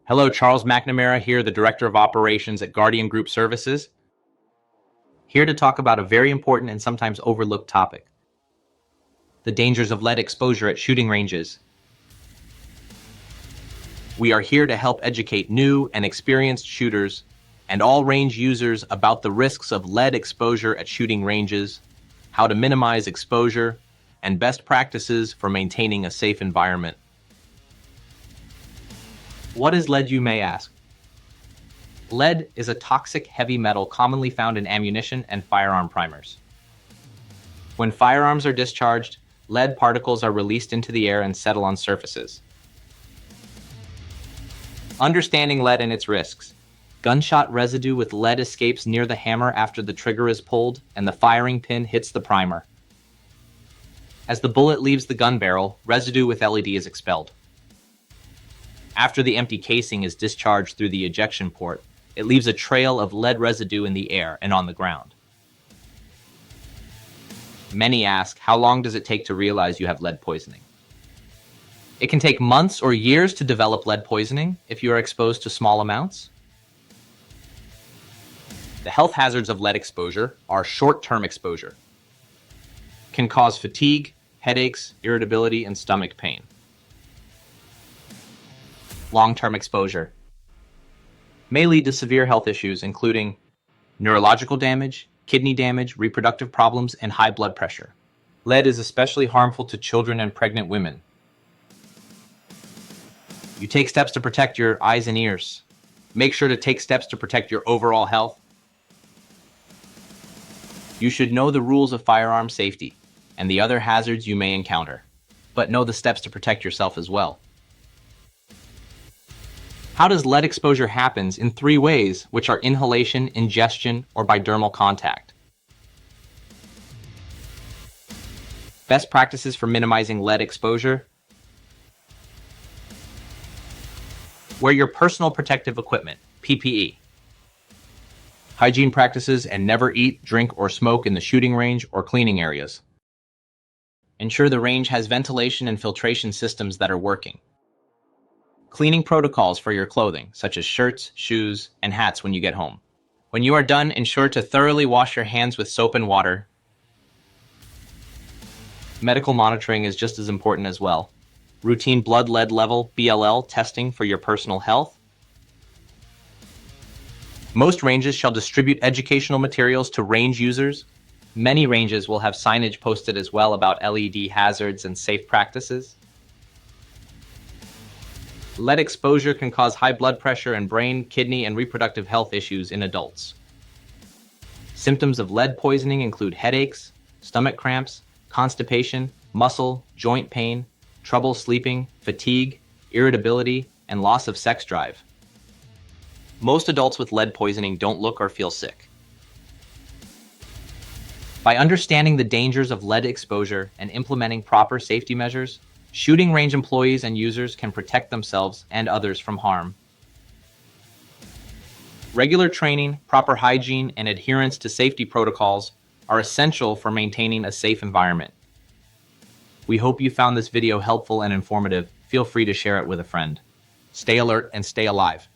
Hello, Charles McNamara here, the Director of Operations at Guardian Group Services, here to talk about a very important and sometimes overlooked topic: the dangers of lead exposure at shooting ranges. We are here to help educate new and experienced shooters and all range users about the risks of lead exposure at shooting ranges, how to minimize exposure, and best practices for maintaining a safe environment. What is lead, you may ask? Lead is a toxic heavy metal commonly found in ammunition and firearm primers. When firearms are discharged, lead particles are released into the air and settle on surfaces. Understanding lead and its risks. Gunshot residue with lead escapes near the hammer after the trigger is pulled and the firing pin hits the primer. As the bullet leaves the gun barrel, residue with lead is expelled. After the empty casing is discharged through the ejection port, it leaves a trail of lead residue in the air and on the ground. Many ask, how long does it take to realize you have lead poisoning? It can take months or years to develop lead poisoning if you are exposed to small amounts. The health hazards of lead exposure are short-term exposure. Can cause fatigue, headaches, irritability, and stomach pain. Long-term exposure may lead to severe health issues, including neurological damage, kidney damage, reproductive problems, and high blood pressure. Lead is especially harmful to children and pregnant women. You take steps to protect your eyes and ears. Make sure to take steps to protect your overall health. You should know the rules of firearm safety and the other hazards you may encounter, but know the steps to protect yourself as well. How does lead exposure happen? In 3 ways, which are inhalation, ingestion, or by dermal contact. Best practices for minimizing lead exposure. Wear your personal protective equipment, PPE. Hygiene practices and never eat, drink, or smoke in the shooting range or cleaning areas. Ensure the range has ventilation and filtration systems that are working. Cleaning protocols for your clothing, such as shirts, shoes, and hats when you get home. When you are done, ensure to thoroughly wash your hands with soap and water. Medical monitoring is just as important as well. Routine blood lead level, BLL, testing for your personal health. Most ranges shall distribute educational materials to range users. Many ranges will have signage posted as well about LED hazards and safe practices. Lead exposure can cause high blood pressure and brain, kidney, and reproductive health issues in adults. Symptoms of lead poisoning include headaches, stomach cramps, constipation, muscle, joint pain, trouble sleeping, fatigue, irritability, and loss of sex drive. Most adults with lead poisoning don't look or feel sick. By understanding the dangers of lead exposure and implementing proper safety measures, shooting range employees and users can protect themselves and others from harm. Regular training, proper hygiene, and adherence to safety protocols are essential for maintaining a safe environment. We hope you found this video helpful and informative. Feel free to share it with a friend. Stay alert and stay alive.